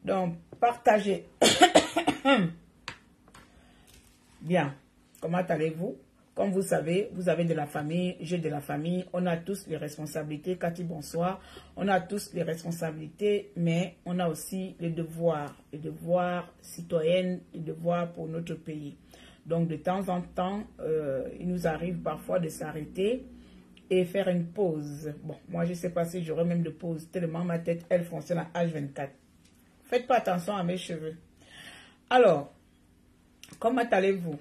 Donc, partagez. Bien. Comment allez-vous? Comme vous savez, vous avez de la famille, j'ai de la famille. On a tous les responsabilités. Cathy, bonsoir. On a tous les responsabilités, mais on a aussi les devoirs citoyennes, les devoirs pour notre pays. Donc, de temps en temps, il nous arrive parfois de s'arrêter et faire une pause. Bon, moi, je ne sais pas si j'aurai même de pause, tellement ma tête, elle fonctionne à H24. Faites pas attention à mes cheveux. Alors, comment allez-vous?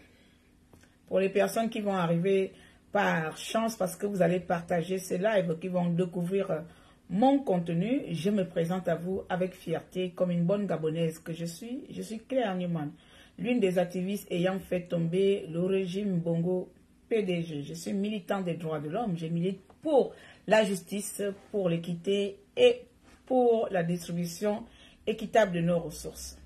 Pour les personnes qui vont arriver par chance, parce que vous allez partager ces lives, qui vont découvrir mon contenu, je me présente à vous avec fierté, comme une bonne Gabonaise que je suis. Je suis Claire Newman, l'une des activistes ayant fait tomber le régime Bongo PDG. Je suis militante des droits de l'homme. Je milite pour la justice, pour l'équité et pour la distribution équitable de nos ressources.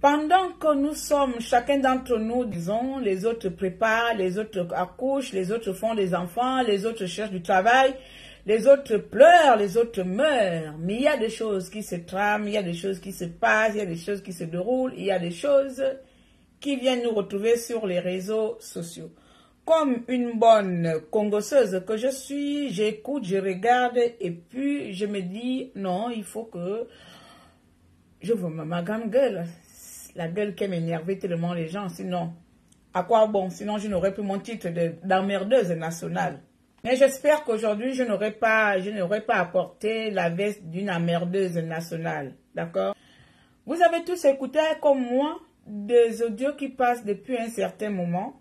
Pendant que nous sommes, chacun d'entre nous, disons, les autres préparent, les autres accouchent, les autres font des enfants, les autres cherchent du travail, les autres pleurent, les autres meurent. Mais il y a des choses qui se trament, il y a des choses qui se passent, il y a des choses qui se déroulent, il y a des choses qui viennent nous retrouver sur les réseaux sociaux. Comme une bonne congosseuse que je suis, j'écoute, je regarde et puis je me dis, non, il faut que je veux ma grande gueule. La gueule qui m'énervait tellement les gens, sinon, à quoi bon? Sinon, je n'aurais plus mon titre d'emmerdeuse nationale. Mais j'espère qu'aujourd'hui, je n'aurais pas apporté la veste d'une emmerdeuse nationale. D'accord? Vous avez tous écouté, comme moi, des audios qui passent depuis un certain moment.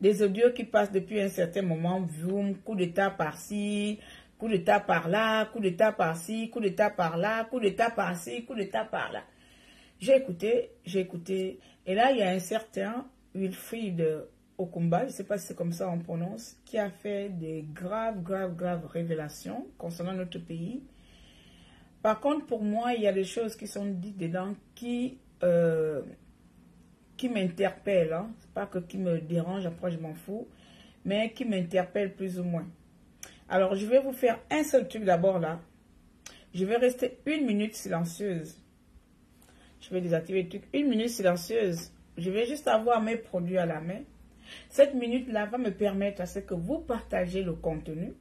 Des audios qui passent depuis un certain moment. Vroom, coup d'état par-ci, coup d'état par-là, coup d'état par-ci, coup d'état par-là, coup d'état par-ci, coup d'état par-là. J'ai écouté, et là, il y a un certain Wilfried Okumba, je ne sais pas si c'est comme ça on prononce, qui a fait des graves révélations concernant notre pays. Par contre, pour moi, il y a des choses qui sont dites dedans qui m'interpellent. Hein. Ce n'est pas que qui me dérange, après je m'en fous, mais qui m'interpellent plus ou moins. Alors, je vais vous faire un seul truc d'abord là. Je vais rester 1 minute silencieuse. Je vais désactiver le truc. 1 minute silencieuse. Je vais juste avoir mes produits à la main. Cette minute-là va me permettre à ce que vous partagez le contenu.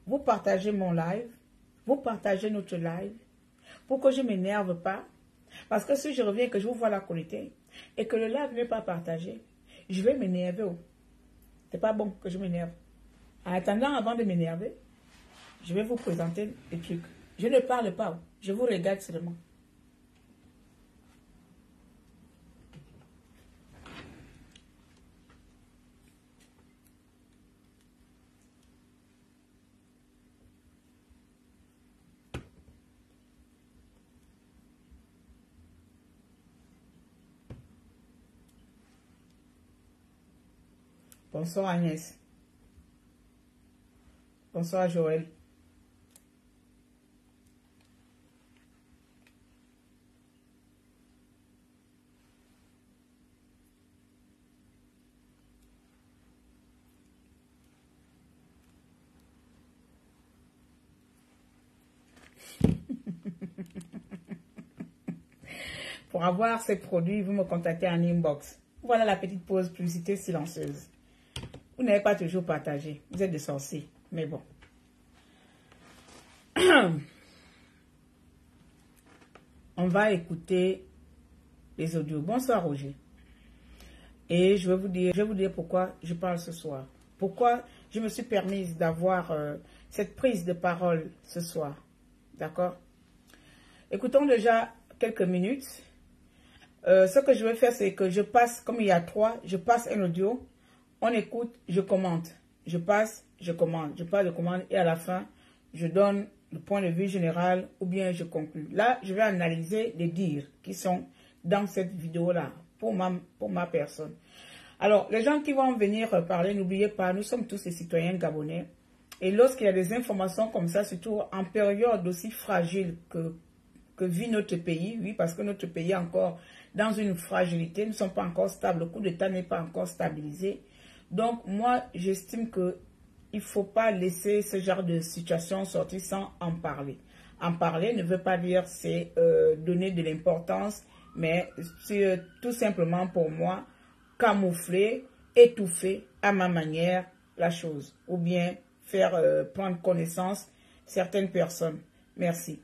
Vous partagez mon live. Vous partagez notre live. Pour que je ne m'énerve pas. Parce que si je reviens et que je vous vois la qualité et que le live n'est pas partagé, je vais m'énerver. C'est pas bon que je m'énerve. En attendant, avant de m'énerver, je vais vous présenter les trucs. Je ne parle pas. Je vous regarde seulement. Bonsoir Agnès. Bonsoir Joël. Pour avoir ces produits, vous me contactez en inbox. Voilà la petite pause publicité silencieuse. Vous n'avez pas toujours partagé. Vous êtes des sorciers. Mais bon. On va écouter les audios. Bonsoir Roger. Et je vais vous dire pourquoi je parle ce soir. Pourquoi je me suis permise d'avoir cette prise de parole ce soir. D'accord? Écoutons déjà quelques minutes. Ce que je vais faire, c'est que je passe, comme il y a 3, je passe un audio. On écoute, je commente. Je passe, je commente. Je passe, je commente. Et à la fin, je donne le point de vue général ou bien je conclue. Là, je vais analyser les dires qui sont dans cette vidéo-là pour ma personne. Alors, les gens qui vont venir parler, n'oubliez pas, nous sommes tous des citoyens gabonais. Et lorsqu'il y a des informations comme ça, surtout en période aussi fragile que vit notre pays, oui, parce que notre pays est encore dans une fragilité, nous ne sommes pas encore stables, le coup d'État n'est pas encore stabilisé. Donc, moi, j'estime qu'il ne faut pas laisser ce genre de situation sortir sans en parler. En parler ne veut pas dire c'est donner de l'importance, mais c'est tout simplement pour moi camoufler, étouffer à ma manière la chose, ou bien faire prendre connaissance certaines personnes. Merci.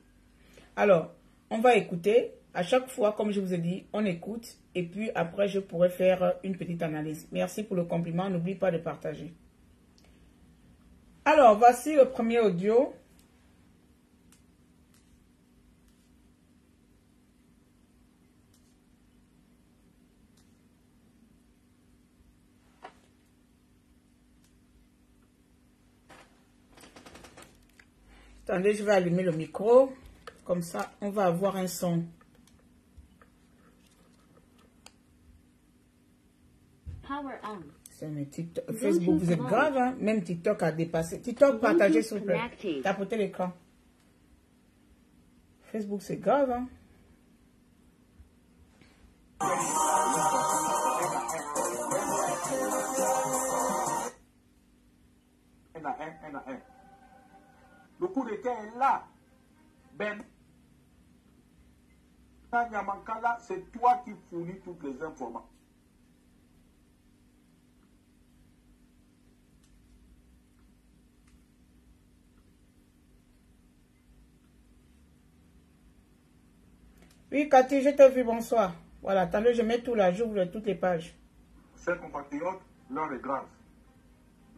Alors, on va écouter. À chaque fois, comme je vous ai dit, on écoute et puis après, je pourrai faire une petite analyse. Merci pour le compliment. N'oublie pas de partager. Alors, voici le premier audio. Attendez, je vais allumer le micro. Comme ça, on va avoir un son. Power on. C'est mes TikTok. Facebook, vous êtes grave, hein? Même TikTok a dépassé. TikTok, partagez s'il vous plaît. Tapotez l'écran. Facebook, c'est grave, hein? Le coup d'état est là. Ben, Yamankala, c'est toi qui fournis toutes les informations. Oui, Cathy, je t'ai vu, bonsoir. Voilà, attendez, je mets tout là, j'ouvre toutes les pages. Chers compatriotes, l'heure est grave.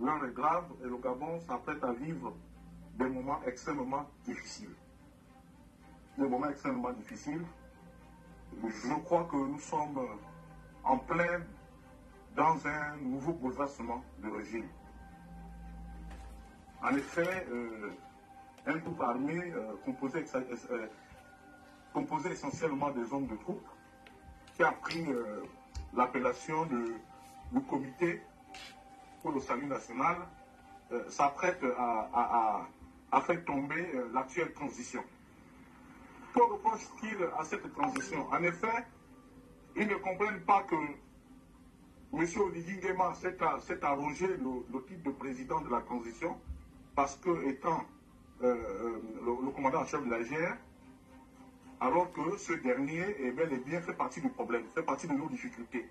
L'heure est grave et le Gabon s'apprête à vivre des moments extrêmement difficiles. Des moments extrêmement difficiles. Je crois que nous sommes en plein dans un nouveau bouleversement de régime. En effet, un groupe armé composé essentiellement des hommes de troupes qui a pris l'appellation du comité pour le salut national s'apprête à faire tomber l'actuelle transition. Que reproche-t-il à cette transition? En effet, ils ne comprennent pas que M. Olivier Nguema s'est arrogé le titre de président de la transition parce que, étant le commandant en chef de la GR, alors que ce dernier est bel et bien fait partie du problème, fait partie de nos difficultés.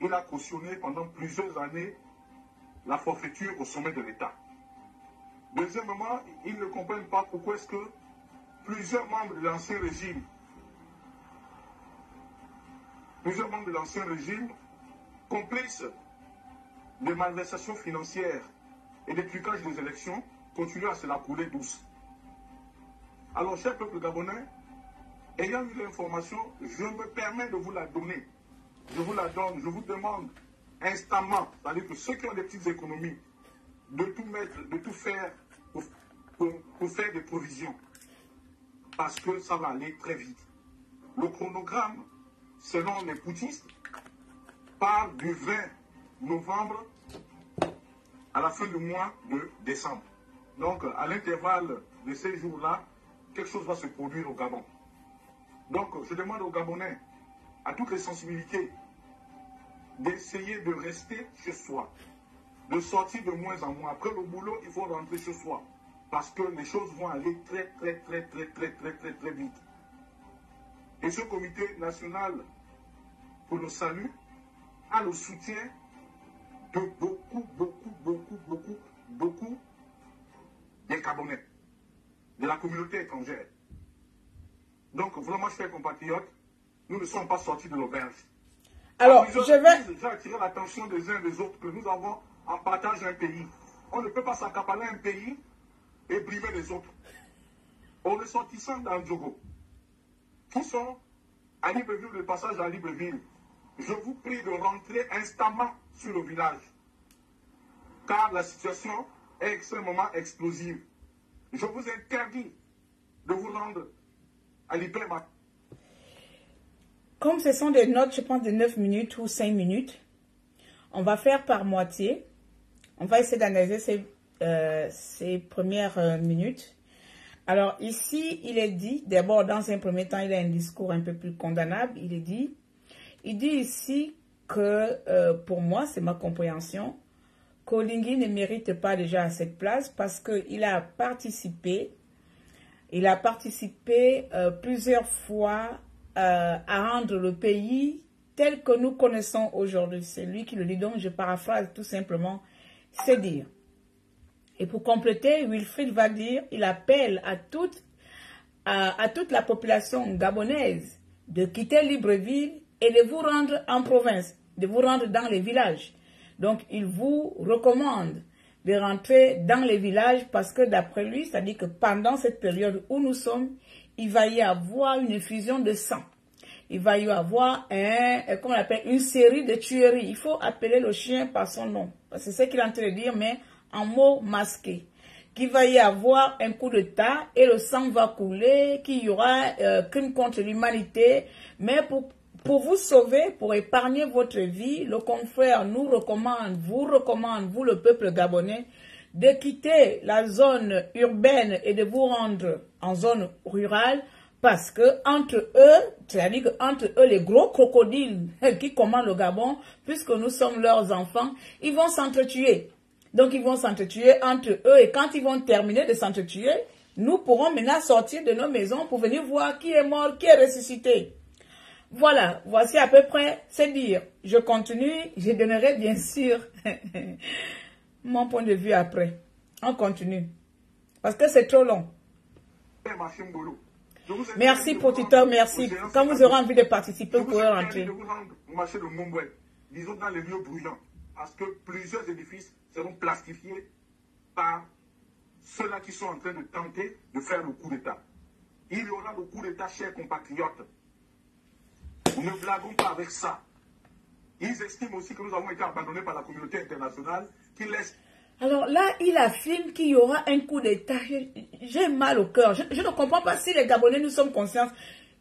Il a cautionné pendant plusieurs années la forfaiture au sommet de l'État. Deuxièmement, ils ne comprennent pas pourquoi est-ce que plusieurs membres de l'ancien régime, complices des malversations financières et des trucages des élections, continuent à se la couler douce. Alors, cher peuple gabonais, ayant eu l'information, je me permets de vous la donner. Je vous la donne, je vous demande instamment, c'est-à-dire que ceux qui ont des petites économies, de tout mettre, de tout faire pour faire des provisions. Parce que ça va aller très vite. Le chronogramme, selon les poutistes, part du 20 novembre à la fin du mois de décembre. Donc, à l'intervalle de ces jours-là, quelque chose va se produire au Gabon. Donc, je demande aux Gabonais, à toutes les sensibilités, d'essayer de rester chez soi, de sortir de moins en moins. Après le boulot, il faut rentrer chez soi, parce que les choses vont aller très vite. Et ce comité national pour le salut a le soutien de beaucoup des Gabonais, de la communauté étrangère. Donc, vraiment, chers compatriotes, nous ne sommes pas sortis de l'auberge. Alors, j'ai attiré l'attention des uns et des autres que nous avons en partage un pays. On ne peut pas s'accaparer un pays et brimer les autres. Aux ressortissants d'Andjogo, qui sont à Libreville, le passage à Libreville, je vous prie de rentrer instamment sur le village, car la situation est extrêmement explosive. Je vous interdis de vous rendre à l'hypermarché. Comme ce sont des notes, je pense, de 9 minutes ou 5 minutes, on va faire par moitié. On va essayer d'analyser ces premières minutes. Alors ici, il est dit, d'abord, dans un premier temps, il a un discours un peu plus condamnable. Il dit ici que, pour moi, c'est ma compréhension, qu'Oligui ne mérite pas déjà à cette place parce qu'il a participé Il a participé plusieurs fois à rendre le pays tel que nous connaissons aujourd'hui. C'est lui qui le dit, donc je paraphrase tout simplement, c'est dire. Et pour compléter, Wilfried va dire, il appelle à toute la population gabonaise de quitter Libreville et de vous rendre en province, de vous rendre dans les villages. Donc, il vous recommande de rentrer dans les villages parce que d'après lui, c'est-à-dire que pendant cette période où nous sommes, il va y avoir une effusion de sang. Il va y avoir comment on appelle, une série de tueries. Il faut appeler le chien par son nom. C'est ce qu'il est en train de dire, mais en mots masqués. Qu'il va y avoir un coup d'État et le sang va couler, qu'il y aura crime contre l'humanité. Mais pour vous sauver, pour épargner votre vie, le confrère nous recommande, vous le peuple gabonais, de quitter la zone urbaine et de vous rendre en zone rurale. Parce que entre eux, c'est-à-dire qu'entre eux, les gros crocodiles qui commandent le Gabon, puisque nous sommes leurs enfants, ils vont s'entretuer. Donc, ils vont s'entretuer entre eux. Et quand ils vont terminer de s'entretuer, nous pourrons maintenant sortir de nos maisons pour venir voir qui est mort, qui est ressuscité. Voilà, voici à peu près, c'est dire. Je continue, je donnerai bien sûr mon point de vue après. On continue. Parce que c'est trop long. Merci pour tuteur, merci. Quand vous aurez envie de participer, vous pourrez rentrer. Au marché de Montbouel, disons dans les lieux bruyants, parce que plusieurs édifices seront plastifiés par ceux-là qui sont en train de tenter de faire le coup d'État. Il y aura le coup d'État, chers compatriotes. Ne blaguons pas avec ça. Ils estiment aussi que nous avons été abandonnés par la communauté internationale qui laisse... Alors là, il affirme qu'il y aura un coup d'État. J'ai mal au cœur. Je ne comprends pas si les Gabonais nous sommes conscients.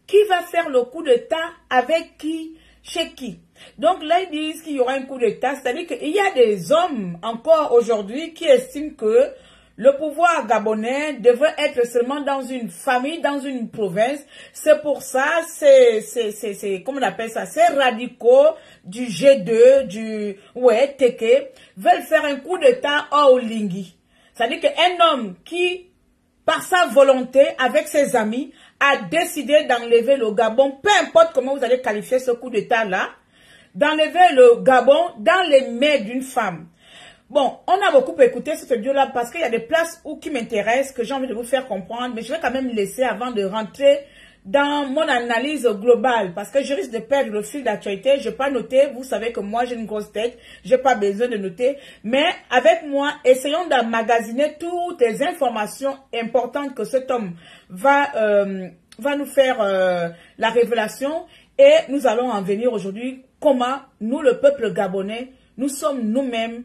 Qui va faire le coup d'État avec qui, chez qui? Donc là, ils disent qu'il y aura un coup d'État. C'est-à-dire qu'il y a des hommes encore aujourd'hui qui estiment que le pouvoir gabonais devrait être seulement dans une famille, dans une province. C'est pour ça, comment on appelle ça, ces radicaux du G2, du Teke, veulent faire un coup d'État au Lingui. C'est-à-dire qu'un homme qui, par sa volonté, avec ses amis, a décidé d'enlever le Gabon, peu importe comment vous allez qualifier ce coup d'État-là, d'enlever le Gabon dans les mains d'une femme. Bon, on a beaucoup écouté ce audio-là parce qu'il y a des places qui m'intéressent, que j'ai envie de vous faire comprendre, mais je vais quand même laisser avant de rentrer dans mon analyse globale, parce que je risque de perdre le fil d'actualité. Je n'ai pas noté, vous savez que moi j'ai une grosse tête, je n'ai pas besoin de noter, mais avec moi, essayons d'emmagasiner toutes les informations importantes que cet homme va nous faire la révélation, et nous allons en venir aujourd'hui comment nous, le peuple gabonais, nous sommes nous-mêmes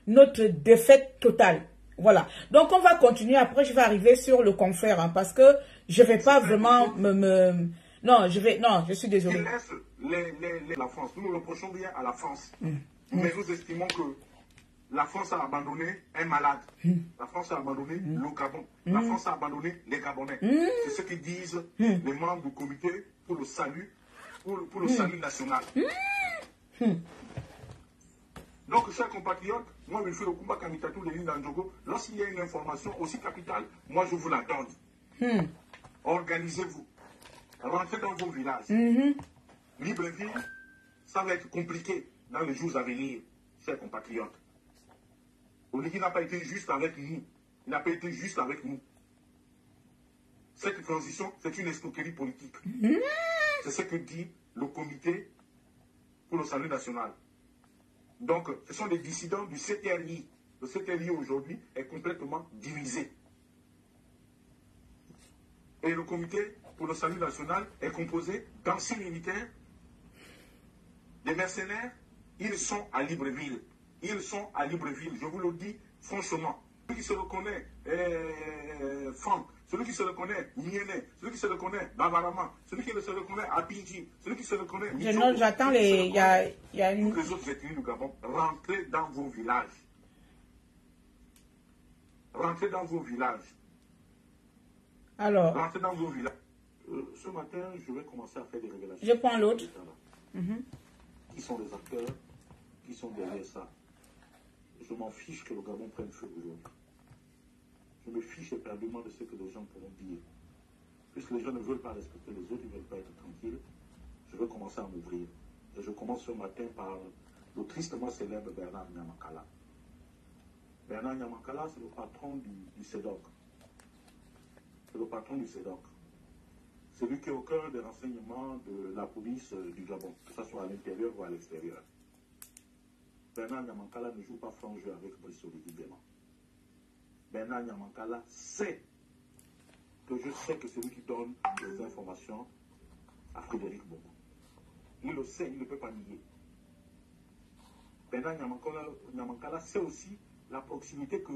notre défaite totale. Voilà. Donc, on va continuer. Après, je vais arriver sur le confrère, hein, parce que je ne vais pas vraiment Non, je suis désolée. Il laisse la France. Nous nous reprochons bien à la France. Mais nous estimons que la France a abandonné un malade. La France a abandonné le Gabon. La France a abandonné les Gabonais. C'est ce que disent les membres du comité pour le salut, pour le salut national. Donc, chers compatriotes, moi, je fais le combat candidature de l'île d'Andjogo. Lorsqu'il y a une information aussi capitale, moi, je vous la donne. Organisez-vous. Rentrez dans vos villages. Libreville, ça va être compliqué dans les jours à venir, chers compatriotes. Oligui n'a pas été juste avec nous. Il n'a pas été juste avec nous. Cette transition, c'est une escroquerie politique. C'est ce que dit le comité pour le salut national. Donc, ce sont des dissidents du CTRI. Le CTRI aujourd'hui est complètement divisé. Et le comité pour le salut national est composé d'anciens militaires, des mercenaires. Ils sont à Libreville. Ils sont à Libreville. Je vous le dis franchement. Celui qui se reconnaît Franck, celui qui se reconnaît Niéné, celui qui se reconnaît Bavarama, celui qui se reconnaît Apinji, celui qui se reconnaît... J'attends les... Il y a une... Toutes les autres ethnies du Gabon, rentrez dans vos villages. Rentrez dans vos villages. Alors... Rentrez dans vos villages. Ce matin, je vais commencer à faire des révélations. Je prends l'autre. Qui sont les acteurs qui sont derrière ça? Je m'en fiche que le Gabon prenne feu aujourd'hui. Je me fiche éperdument de ce que les gens pourront dire. puisque les gens ne veulent pas respecter les autres, ils ne veulent pas être tranquilles, je vais commencer à m'ouvrir. Et je commence ce matin par le tristement célèbre Bernard Nyamakala. Bernard Nyamakala, c'est le patron du CEDOC. C'est le patron du CEDOC. C'est lui qui est au cœur des renseignements de la police du Gabon, que ce soit à l'intérieur ou à l'extérieur. Bernard Nyamakala ne joue pas franc jeu avec Brice Oligui Nguema. Bernard Nyamakala sait que je sais que c'est lui qui donne les informations à Frédéric Bongo. Il le sait, il ne peut pas nier. Bernard Nyamakala sait aussi la proximité que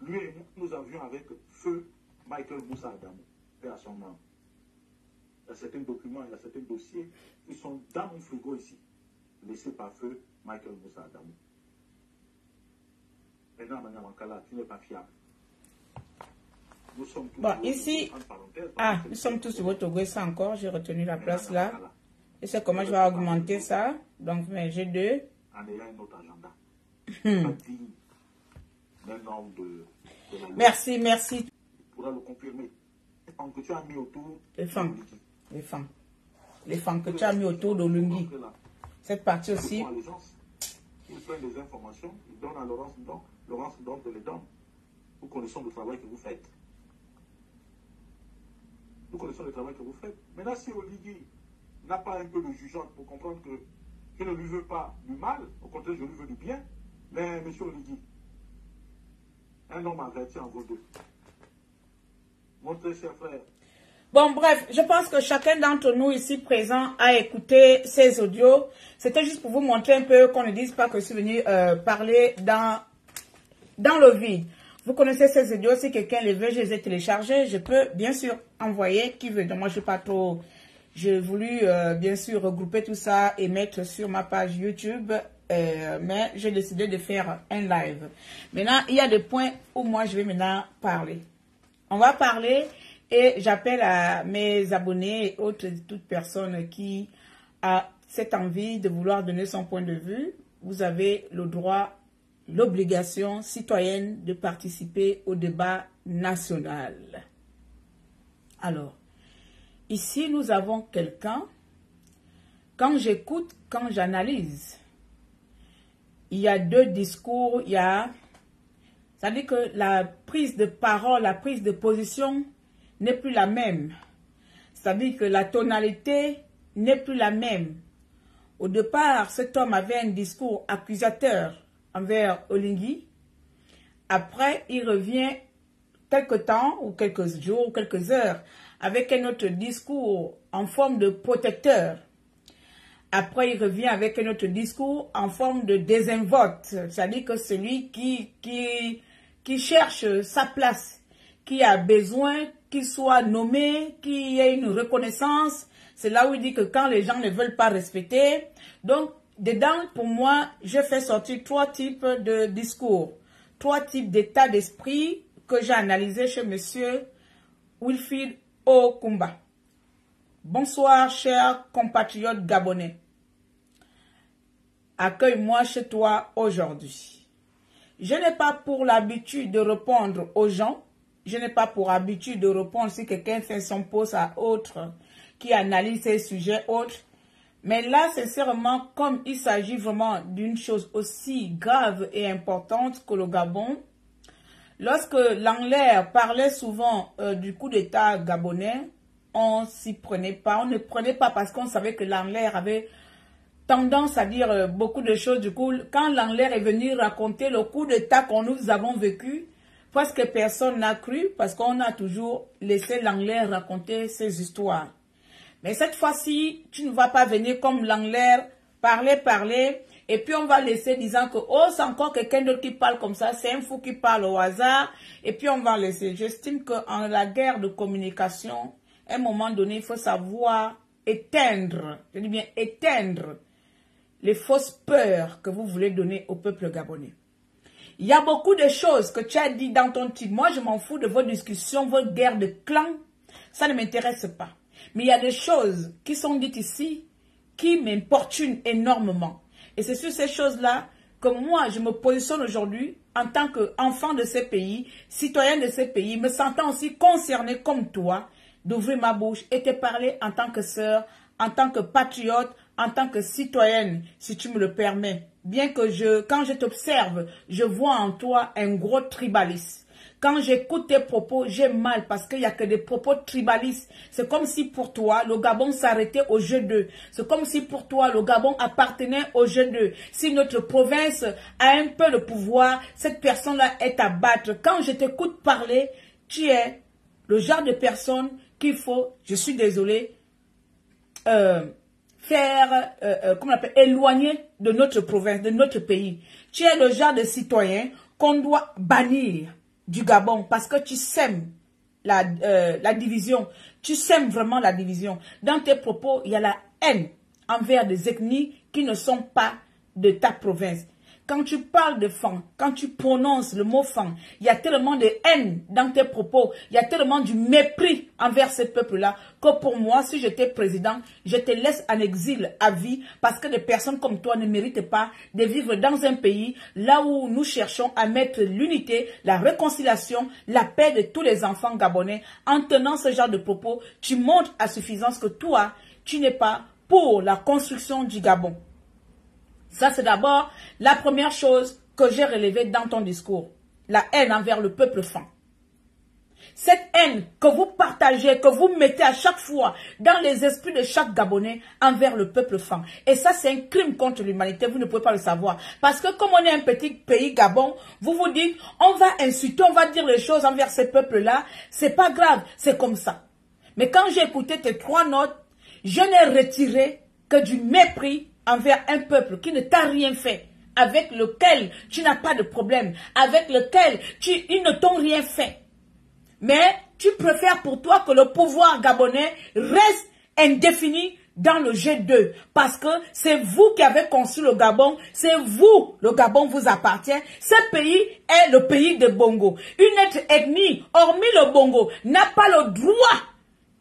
lui et nous avions avec feu Michael Moussa Adamou, paix à son nom. Il y a certains documents, il y a certains dossiers qui sont dans mon frigo ici, laissés par feu Michael Moussa Adamou. Bernard Nyamakala, tu n'es pas fiable. Nous sommes tous ici, nous sommes tous sur votre ça encore, j'ai retenu la place là. Je sais comment je vais augmenter ça. Donc, mais j'ai deux. En ayant un autre agenda. Merci, merci. Tu pourras le confirmer. Les femmes que tu as mis autour. Les femmes que tu as mis autour d'Olungi. Cette partie aussi. Ils prennent des informations, ils donnent à Laurence Ndong. Laurence Ndong les donne. Nous connaissons le travail que vous faites. Nous connaissons le travail que vous faites. Maintenant, si Oligui n'a pas un peu de jugeance pour comprendre que je ne lui veux pas du mal, au contraire, je lui veux du bien, mais M. Oligui, un homme averti en vaut deux. Mon très cher frère. Bon, bref, je pense que chacun d'entre nous ici présent a écouté ces audios. C'était juste pour vous montrer un peu qu'on ne dise pas que je suis venu parler dans le vide. Vous connaissez ces audios, si quelqu'un les veut, je les ai téléchargés. Je peux bien sûr envoyer qui veut. Donc moi, je ne sais pas trop. J'ai voulu bien sûr regrouper tout ça et mettre sur ma page YouTube. Mais j'ai décidé de faire un live. Maintenant, il y a des points où moi, je vais maintenant parler. On va parler et j'appelle à mes abonnés et autres, toute personne qui a cette envie de vouloir donner son point de vue. Vous avez le droit, l'obligation citoyenne de participer au débat national. Alors, ici, nous avons quelqu'un, quand j'écoute, quand j'analyse, il y a deux discours, c'est-à-dire que la prise de parole, la prise de position n'est plus la même. C'est-à-dire que la tonalité n'est plus la même. Au départ, cet homme avait un discours accusateur envers Oligui. Après, il revient quelques temps, ou quelques jours, ou quelques heures, avec un autre discours en forme de protecteur. Après, il revient avec un autre discours en forme de désinvolte. C'est-à-dire que celui qui cherche sa place, qui a besoin qu'il soit nommé, qu'il y ait une reconnaissance. C'est là où il dit que quand les gens ne veulent pas respecter. Donc, dedans, pour moi, je fais sortir trois types de discours. Trois types d'état d'esprit que j'ai analysé chez M. Wilfried Okumba. Bonsoir, chers compatriotes gabonais. Accueille-moi chez toi aujourd'hui. Je n'ai pas pour l'habitude de répondre aux gens. Je n'ai pas pour habitude de répondre si quelqu'un fait son post à autre qui analyse ces sujets autres. Mais là, sincèrement, comme il s'agit vraiment d'une chose aussi grave et importante que le Gabon, lorsque Langler parlait souvent du coup d'État gabonais, on s'y prenait pas. On ne prenait pas parce qu'on savait que Langler avait tendance à dire beaucoup de choses. Du coup, quand Langler est venu raconter le coup d'État qu'on nous avons vécu, presque personne n'a cru parce qu'on a toujours laissé Langler raconter ses histoires. Mais cette fois-ci, tu ne vas pas venir comme Langler, parler, et puis on va laisser disant que oh, c'est encore quelqu'un d'autre qui parle comme ça, c'est un fou qui parle au hasard, et puis on va laisser. J'estime qu'en la guerre de communication, à un moment donné, il faut savoir éteindre, je dis bien éteindre, les fausses peurs que vous voulez donner au peuple gabonais. Il y a beaucoup de choses que tu as dit dans ton titre. Moi, je m'en fous de vos discussions, vos guerres de clans. Ça ne m'intéresse pas. Mais il y a des choses qui sont dites ici qui m'importunent énormément. Et c'est sur ces choses-là que moi, je me positionne aujourd'hui en tant qu'enfant de ces pays, citoyen de ces pays, me sentant aussi concerné comme toi, d'ouvrir ma bouche et te parler en tant que sœur, en tant que patriote, en tant que citoyenne, si tu me le permets. Bien que quand je t'observe, je vois en toi un gros tribaliste. Quand j'écoute tes propos, j'ai mal parce qu'il n'y a que des propos tribalistes. C'est comme si pour toi, le Gabon s'arrêtait au G2. C'est comme si pour toi, le Gabon appartenait au G2. Si notre province a un peu de pouvoir, cette personne-là est à battre. Quand je t'écoute parler, tu es le genre de personne qu'il faut, je suis désolée, éloigner de notre province, de notre pays. Tu es le genre de citoyen qu'on doit bannir du Gabon parce que tu sèmes la division. Tu sèmes vraiment la division. Dans tes propos, il y a la haine envers des ethnies qui ne sont pas de ta province. Quand tu parles de Fang, quand tu prononces le mot Fang, il y a tellement de haine dans tes propos, il y a tellement du mépris envers ce peuple-là, que pour moi, si j'étais président, je te laisse en exil à vie, parce que des personnes comme toi ne méritent pas de vivre dans un pays là où nous cherchons à mettre l'unité, la réconciliation, la paix de tous les enfants gabonais. En tenant ce genre de propos, tu montres à suffisance que toi, tu n'es pas pour la construction du Gabon. Ça, c'est d'abord la première chose que j'ai relevée dans ton discours. La haine envers le peuple Fang. Cette haine que vous partagez, que vous mettez à chaque fois dans les esprits de chaque Gabonais envers le peuple Fang. Et ça, c'est un crime contre l'humanité. Vous ne pouvez pas le savoir. Parce que comme on est un petit pays Gabon, vous vous dites, on va insulter, on va dire les choses envers ces peuples-là. C'est pas grave, c'est comme ça. Mais quand j'ai écouté tes 3 notes, je n'ai retiré que du mépris envers un peuple qui ne t'a rien fait, avec lequel tu n'as pas de problème, avec lequel ils ne t'ont rien fait. Mais tu préfères pour toi que le pouvoir gabonais reste indéfini dans le G2. Parce que c'est vous qui avez construit le Gabon, c'est vous, le Gabon vous appartient. Ce pays est le pays de Bongo. Une autre ethnie, hormis le Bongo, n'a pas le droit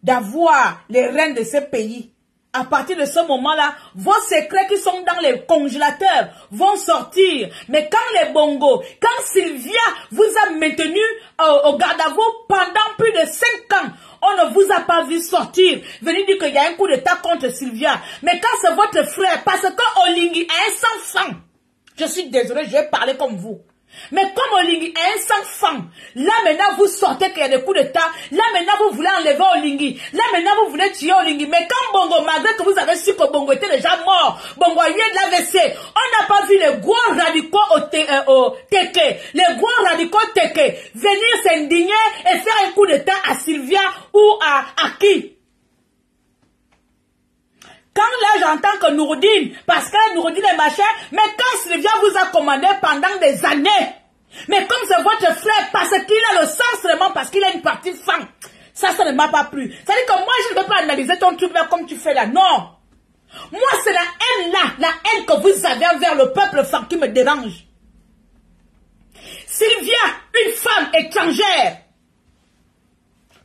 d'avoir les rênes de ce pays. À partir de ce moment-là, vos secrets qui sont dans les congélateurs vont sortir. Mais quand les Bongo, quand Sylvia vous a maintenu au garde à vous pendant plus de 5 ans, on ne vous a pas vu sortir. Venez dire qu'il y a un coup d'état contre Sylvia. Mais quand c'est votre frère, parce que Olingi a un sang franc. Je suis désolé, je vais parler comme vous. Mais comme Olingi a un sang franc, là maintenant vous sortez qu'il y a des coups d'état, là maintenant vous voulez enlever Olingi, là maintenant vous voulez tuer Olingi. Mais quand Bongo, malgré que vous avez su que Bongo était déjà mort, Bongo a eu de l'AVC, on n'a pas vu les gros radicaux au Teke, les gros radicaux Teke venir s'indigner et faire un coup d'état à Sylvia ou à qui? Quand là j'entends que Nouroudine, parce que Nouroudine est machin, mais quand Sylvia vous a commandé pendant des années, mais comme c'est votre frère, parce qu'il a le sang seulement, parce qu'il a une partie Fang, ça ne m'a pas plu. Ça veut dire que moi je ne peux pas analyser ton truc là comme tu fais là, non. Moi c'est la haine là, la haine que vous avez envers le peuple Fang qui me dérange. Sylvia, une femme étrangère,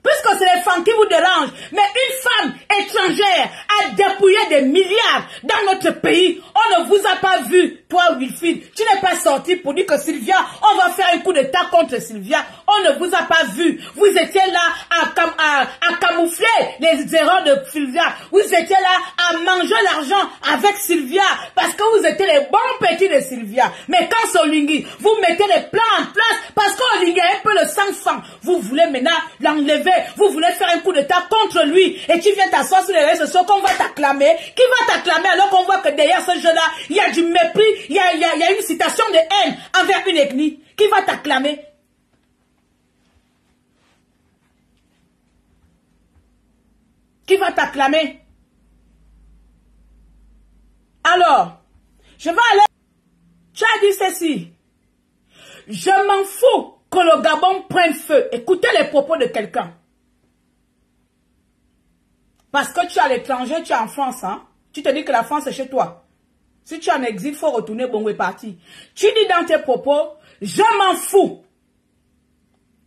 puisque c'est les femmes qui vous dérangent, mais une femme étrangère a dépouillé des milliards dans notre pays. On ne vous a pas vu, toi Wilfried. Tu n'es pas sorti pour dire que Sylvia, on va faire un coup d'état contre Sylvia. On ne vous a pas vu. Vous étiez là à camoufler les erreurs de Sylvia. Vous étiez là à manger l'argent avec Sylvia parce que vous étiez les bons petits de Sylvia. Mais quand c'est Olingi, vous mettez les plans en place parce qu'Olingi a un peu le sang franc. Vous voulez maintenant l'enlever. Vous voulez faire un coup d'état contre lui et tu viens t'asseoir sur les réseaux sociaux qu'on va t'acclamer. Qui va t'acclamer alors qu'on voit que derrière ce jeu-là, il y a du mépris, il y a une citation de haine envers une ethnie. Qui va t'acclamer? Qui va t'acclamer? Alors, je vais aller. Tu as dit ceci. Je m'en fous que le Gabon prenne feu. Écoutez les propos de quelqu'un. Parce que tu es à l'étranger, tu es en France, hein? Tu te dis que la France est chez toi. Si tu es en exil, il faut retourner, Bongo est parti. Tu dis dans tes propos, je m'en fous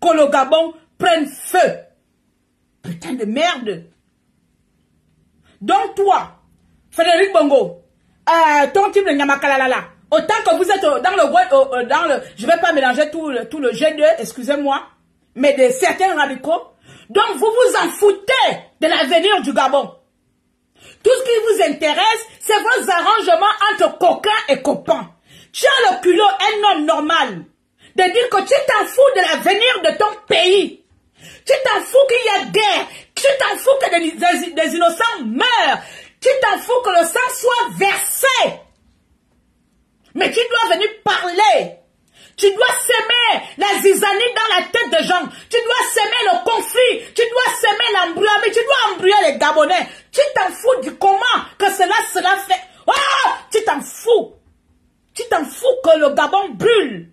que le Gabon prenne feu. Putain de merde. Donc toi, Frédéric Bongo, ton type de Nyamakalala, autant que vous êtes dans le je vais pas mélanger tout le G2, excusez-moi, mais de certains radicaux, Donc vous vous en foutez de l'avenir du Gabon. Tout ce qui vous intéresse, c'est vos arrangements entre coquins et copains. Tu as le culot, un homme normal, de dire que tu t'en fous de l'avenir de ton pays. Tu t'en fous qu'il y a guerre. Tu t'en fous que des innocents meurent. Tu t'en fous que le sang soit versé. Mais tu dois venir parler. Tu dois semer la zizanie dans la tête des gens. Tu dois semer le conflit. Tu dois semer l'embrouillement. Tu dois embrouiller les Gabonais. Tu t'en fous du comment que cela fait. Oh, tu t'en fous. Tu t'en fous que le Gabon brûle.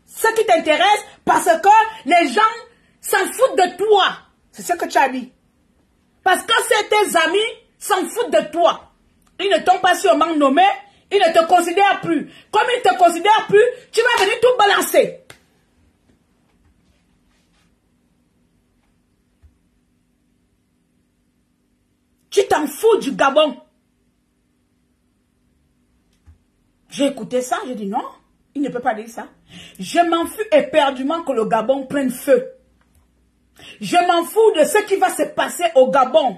Ce qui t'intéresse parce que les gens s'en foutent de toi. C'est ce que tu as dit. Parce que c'est tes amis s'en foutent de toi. Ils ne t'ont pas sûrement nommé. Ils ne te considèrent plus. Comme ils ne te considèrent plus, tu vas venir tout balancer. Tu t'en fous du Gabon. J'ai écouté ça, j'ai dit non, il ne peut pas dire ça. Je m'en fous éperdument que le Gabon prenne feu. Je m'en fous de ce qui va se passer au Gabon.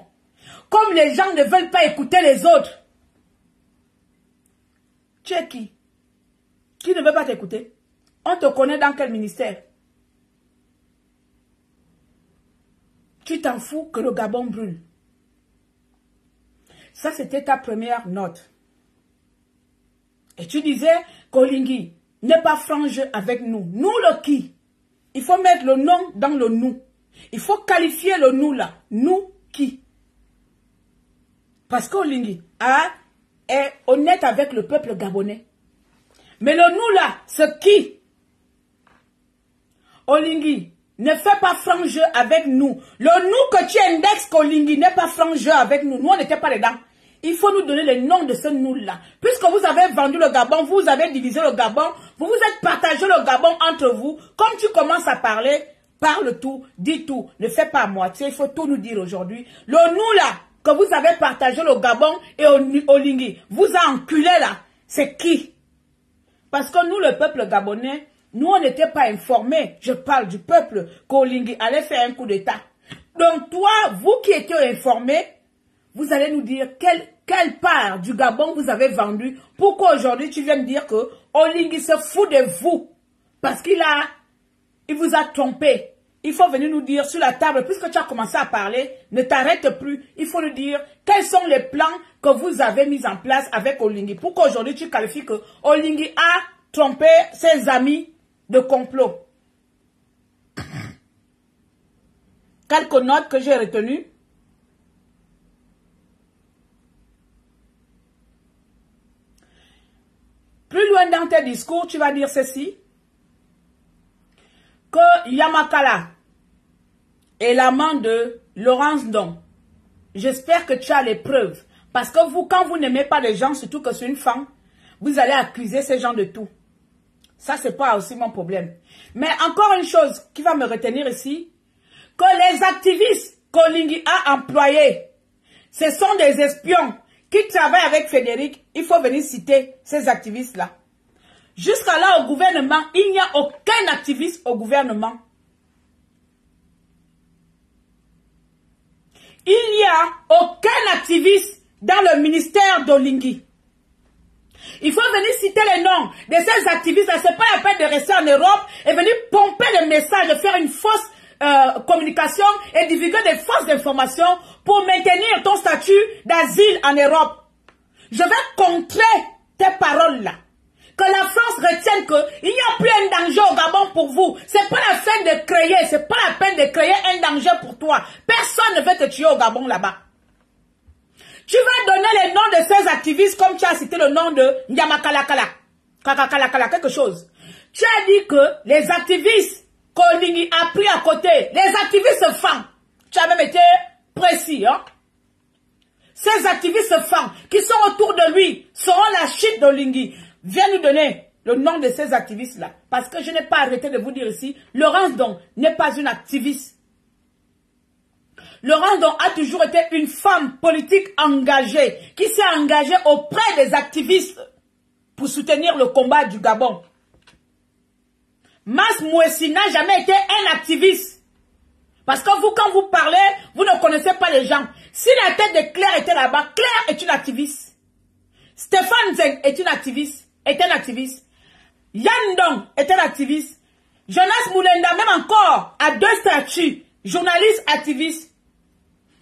Comme les gens ne veulent pas écouter les autres. Tu es qui? Qui ne veut pas t'écouter? On te connaît dans quel ministère? Tu t'en fous que le Gabon brûle. Ça, c'était ta première note. Et tu disais qu'Olingi n'est pas franc jeu avec nous. Nous le qui? Il faut mettre le nom dans le nous. Il faut qualifier le nous là. Nous qui? Parce qu'Olingi est honnête avec le peuple gabonais. Mais le nous là, c'est qui? Olingi ne fait pas franc jeu avec nous. Le nous que tu indexes qu'Olingi n'est pas franc jeu avec nous. Nous, on n'était pas dedans. Il faut nous donner le nom de ce nous-là. Puisque vous avez vendu le Gabon, vous avez divisé le Gabon, vous vous êtes partagé le Gabon entre vous. Comme tu commences à parler, parle tout, dis tout, ne fais pas à moitié, il faut tout nous dire aujourd'hui. Le nous-là, que vous avez partagé le Gabon et Olingi, vous a enculé là, c'est qui? Parce que nous, le peuple gabonais, nous, on n'était pas informés. Je parle du peuple qu'Olingi allait faire un coup d'État. Donc toi, vous qui étiez informés, vous allez nous dire quelle part du Gabon vous avez vendu. Pourquoi aujourd'hui tu viens de dire que Olingi se fout de vous? Parce qu'il vous a trompé. Il faut venir nous dire sur la table, puisque tu as commencé à parler, ne t'arrête plus. Il faut nous dire quels sont les plans que vous avez mis en place avec Olingi. Pourquoi aujourd'hui tu qualifies que Olingi a trompé ses amis de complot. Quelques notes que j'ai retenues. Plus loin dans tes discours, tu vas dire ceci. Que Yamakala est l'amant de Laurence Don. J'espère que tu as les preuves. Parce que vous, quand vous n'aimez pas les gens, surtout que c'est une femme, vous allez accuser ces gens de tout. Ça, c'est pas aussi mon problème. Mais encore une chose qui va me retenir ici, que les activistes qu'Olingi a employés, ce sont des espions qui travaillent avec Frédéric. Il faut venir citer ces activistes-là. Jusqu'à là, au gouvernement, il n'y a aucun activiste au gouvernement. Il n'y a aucun activiste dans le ministère d'Olingi. Il faut venir citer les noms de ces activistes. Ce n'est pas la peine de rester en Europe et venir pomper des messages, faire une fausse communication et divulguer des fausses informations pour maintenir ton statut d'asile en Europe. Je vais contrer tes paroles là. Que la France retienne qu'il n'y a plus un danger au Gabon pour vous. C'est pas la peine de créer, c'est pas la peine de créer un danger pour toi. Personne ne veut te tuer au Gabon là-bas. Tu vas donner les noms de ces activistes comme tu as cité le nom de Nyamakalakala. Kakakalakala, quelque chose. Tu as dit que les activistes qu'Olingi a pris à côté, les activistes femmes, tu as même été précis, hein? Ces activistes femmes qui sont autour de lui seront la chute d'Olingi. Viens nous donner le nom de ces activistes-là. Parce que je n'ai pas arrêté de vous dire ici, Laurence Don n'est pas une activiste. Laurence Don a toujours été une femme politique engagée, qui s'est engagée auprès des activistes pour soutenir le combat du Gabon. Mas Mouessi n'a jamais été un activiste. Parce que vous, quand vous parlez, vous ne connaissez pas les gens. Si la tête de Claire était là-bas, Claire est une activiste. Stéphane Zeng est une activiste, est un activiste. Yann Dong est un activiste. Jonas Moulenda, même encore, a 2 statuts. Journaliste, activiste.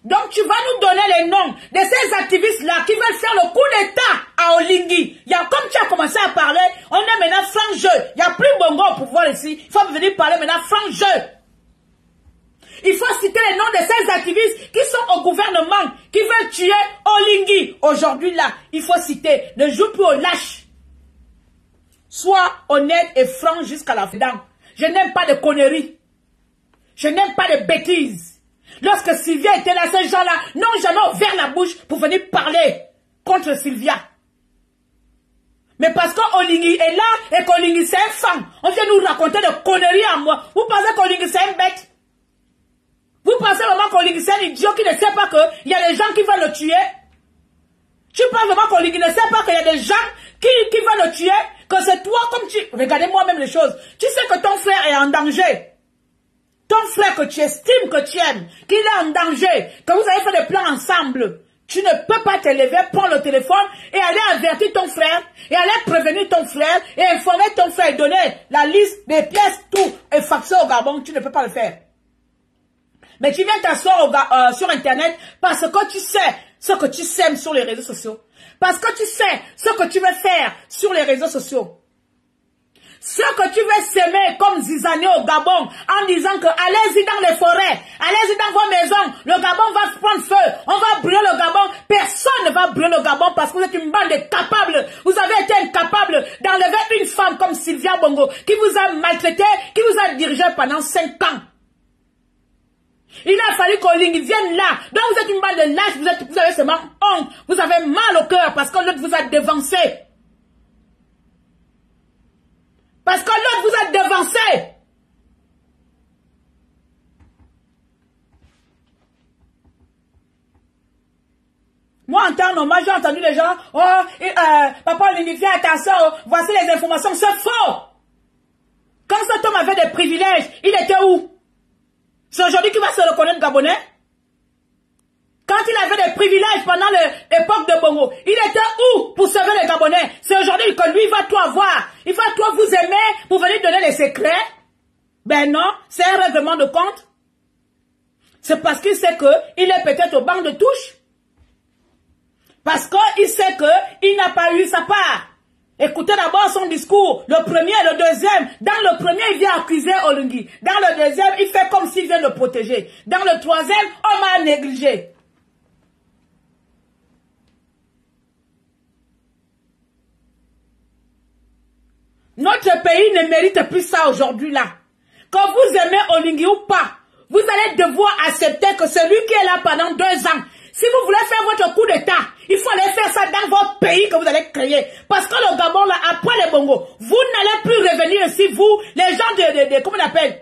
Donc tu vas nous donner les noms de ces activistes-là qui veulent faire le coup d'État à Olingi. Il y a, comme tu as commencé à parler, on est maintenant franc jeu. Il n'y a plus Bongo au pouvoir ici. Il faut venir parler maintenant franc jeu. Il faut citer les noms de ces activistes qui sont au gouvernement, qui veulent tuer Olingi. Aujourd'hui là, il faut citer. Ne joue plus au lâche. Sois honnête et franc jusqu'à la fin. Je n'aime pas de conneries. Je n'aime pas de bêtises. Lorsque Sylvia était là, ces gens-là n'ont jamais ouvert la bouche pour venir parler contre Sylvia. Mais parce qu'Olingi est là et qu'Olingi c'est un fan, on vient nous raconter des conneries à moi. Vous pensez qu'Olingi c'est un bête? Vous pensez vraiment qu'Olingi c'est un idiot qui ne sait pas qu'il y a des gens qui veulent le tuer? Tu penses vraiment qu'Olingi ne sait pas qu'il y a des gens qui veulent le tuer? Que c'est toi comme tu... Regardez moi-même les choses. Tu sais que ton frère est en danger. Ton frère que tu estimes, que tu aimes, qu'il est en danger, que vous avez fait des plans ensemble. Tu ne peux pas te lever, prendre le téléphone et aller avertir ton frère, et aller prévenir ton frère, et informer ton frère, et donner la liste des pièces, tout, et faxer au Gabon. Tu ne peux pas le faire. Mais tu viens t'asseoir sur Internet parce que tu sais ce que tu sèmes sur les réseaux sociaux. Parce que tu sais ce que tu veux faire sur les réseaux sociaux. Ce que tu veux s'aimer comme Zizanie au Gabon en disant que allez-y dans les forêts, allez-y dans vos maisons, le Gabon va prendre feu, on va brûler le Gabon. Personne ne va brûler le Gabon parce que vous êtes une bande d'incapables. Vous avez été incapables d'enlever une femme comme Sylvia Bongo qui vous a maltraité, qui vous a dirigé pendant 5 ans. Il a fallu qu'Olingi vienne là. Donc vous êtes une bande de lâches, vous avez seulement honte, vous avez mal au cœur parce que l'autre vous a dévancé. Parce que l'autre vous a devancé. Moi, en temps normal, j'ai entendu les gens, papa Olingi, fais attention, voici les informations, c'est faux. Quand cet homme avait des privilèges, il était où? C'est aujourd'hui qu'il va se reconnaître Gabonais? Quand il avait des privilèges pendant l'époque de Bongo, il était où pour sauver les Gabonais? C'est aujourd'hui que lui va tout avoir. Il va toi vous aimer pour venir donner les secrets? Ben non, c'est un règlement de compte. C'est parce qu'il sait qu'il est peut-être au banc de touche. Parce qu'il sait qu'il n'a pas eu sa part. Écoutez d'abord son discours, le premier et le deuxième. Dans le premier, il vient accuser Olingi. Dans le deuxième, il fait comme s'il vient le protéger. Dans le troisième, on m'a négligé. Notre pays ne mérite plus ça aujourd'hui là. Quand vous aimez Olingi ou pas, vous allez devoir accepter que celui qui est là pendant 2 ans, si vous voulez faire votre coup d'État, il faut aller faire ça dans votre pays que vous allez créer. Parce que le Gabon, là, après les Bongo, vous n'allez plus revenir ici, vous, les gens comment on appelle,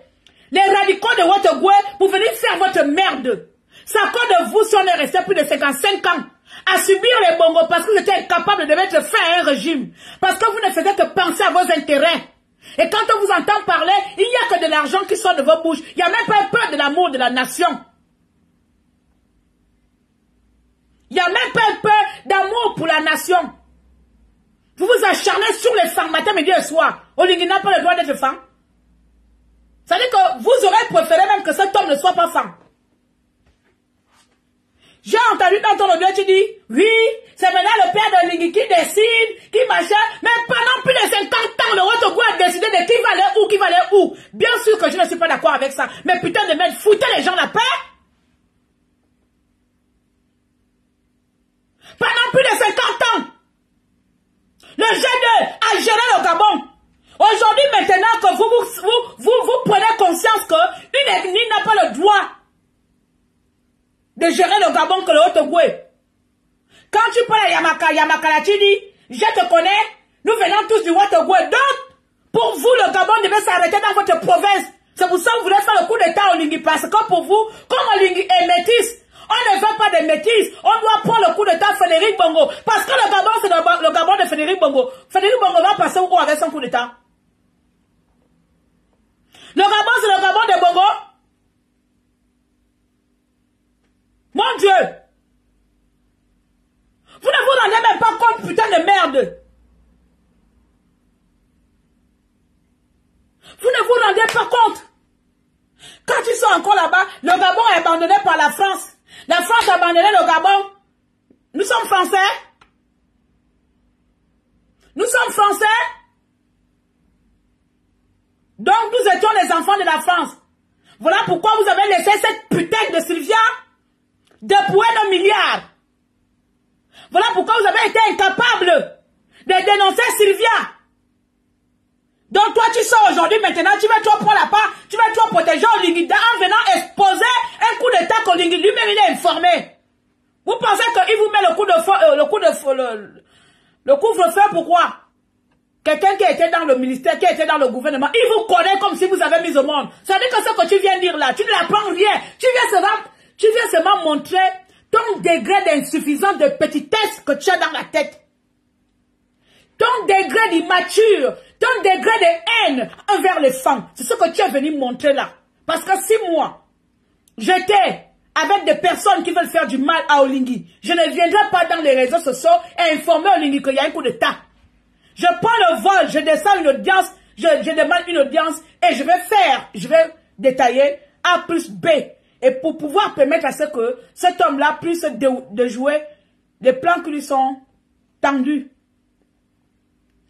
les radicaux de votre gouet, pour venir faire votre merde. C'est à cause de vous si on est resté plus de 55 ans à subir les Bongo parce que vous étiez incapable de mettre fin à un régime. Parce que vous ne faisiez que penser à vos intérêts. Et quand on vous entend parler, il n'y a que de l'argent qui sort de vos bouches. Il n'y a même pas peur de l'amour de la nation. Il n'y a même pas peur d'amour pour la nation. Vous vous acharnez sur les femmes matin, midi et soir. Olingi n'a pas le droit d'être femme. Ça veut dire que vous aurez préféré même que cet homme ne soit pas femme. J'ai entendu dans ton audio, tu dis, oui, c'est maintenant le père de Olingi qui décide, qui machin, mais pendant plus de 50 ans, le Rotogou a décidé de qui va aller où. Bien sûr que je ne suis pas d'accord avec ça, mais putain de mettre foutre les gens la paix. Pendant plus de 50 ans, le G2 a géré le Gabon. Aujourd'hui, maintenant que vous prenez conscience qu'une ethnie n'a pas le droit de gérer le Gabon que le Haut-Ogoué. Quand tu parles à Yamakala, tu dis, je te connais, nous venons tous du Haut-Ogoué. Donc, pour vous, le Gabon devait s'arrêter dans votre province. C'est pour ça que vous voulez faire le coup d'État au Olingi. Parce que pour vous, comme Olingi est métis, on ne veut pas de métis. On doit prendre le coup d'État Frédéric Bongo. Parce que le Gabon, c'est le Gabon de Frédéric Bongo. Frédéric Bongo va passer où avec son coup d'État? Le Gabon, c'est le Gabon de Bongo. Mon Dieu. Vous ne vous rendez même pas compte, putain de merde. Vous ne vous rendez pas compte. Quand ils sont encore là-bas, le Gabon est abandonné par la France. La France a abandonné le Gabon. Nous sommes Français. Nous sommes Français. Donc nous étions les enfants de la France. Voilà pourquoi vous avez laissé cette putain de Sylvia dépouiller nos milliards. Voilà pourquoi vous avez été incapable de dénoncer Sylvia. Donc toi tu sors aujourd'hui maintenant, tu vas toi prendre la part, tu vas toi protéger Olingi en venant exposer un coup d'état qu'Olingi lui-même il est informé. Vous pensez qu'il vous met le couvre-feu pourquoi? Quelqu'un qui était dans le ministère, qui était dans le gouvernement, il vous connaît comme si vous avez mis au monde. Ça veut dire que ce que tu viens dire là, tu ne l'apprends rien. Tu viens seulement montrer ton degré d'insuffisance, de petitesse que tu as dans la tête. Ton degré d'immature, ton degré de haine envers les femmes. C'est ce que tu es venu montrer là. Parce que si moi, j'étais avec des personnes qui veulent faire du mal à Olingi, je ne viendrai pas dans les réseaux sociaux et informer Olingi qu'il y a un coup d'état. Je prends le vol, je descends une audience, je demande une audience et je vais détailler A plus B. Et pour pouvoir permettre à ce que cet homme-là puisse déjouer les plans qui lui sont tendus.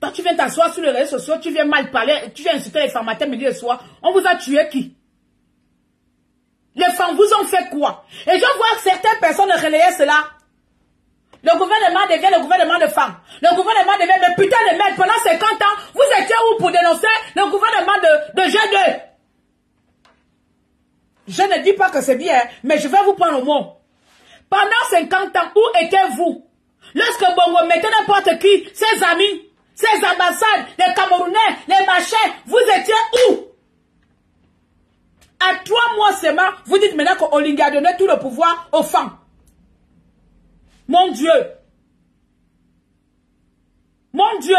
Quand tu viens t'asseoir sur les réseaux sociaux, tu viens mal parler, tu viens insulter les femmes matin, midi et soir. On vous a tué qui? Les femmes vous ont fait quoi? Et je vois que certaines personnes relayer cela. Le gouvernement devient le gouvernement de femmes. Le gouvernement devient le putain de merde. Pendant 50 ans, vous étiez où pour dénoncer le gouvernement de G2? Je ne dis pas que c'est bien, mais je vais vous prendre au mot. Pendant 50 ans, où étiez-vous? Lorsque Bongo mettait n'importe qui, ses amis, ses ambassades, les Camerounais, les machins, vous étiez où? À 3 mois seulement, vous dites maintenant qu'Olingi a donné tout le pouvoir aux femmes. Mon Dieu. Mon Dieu.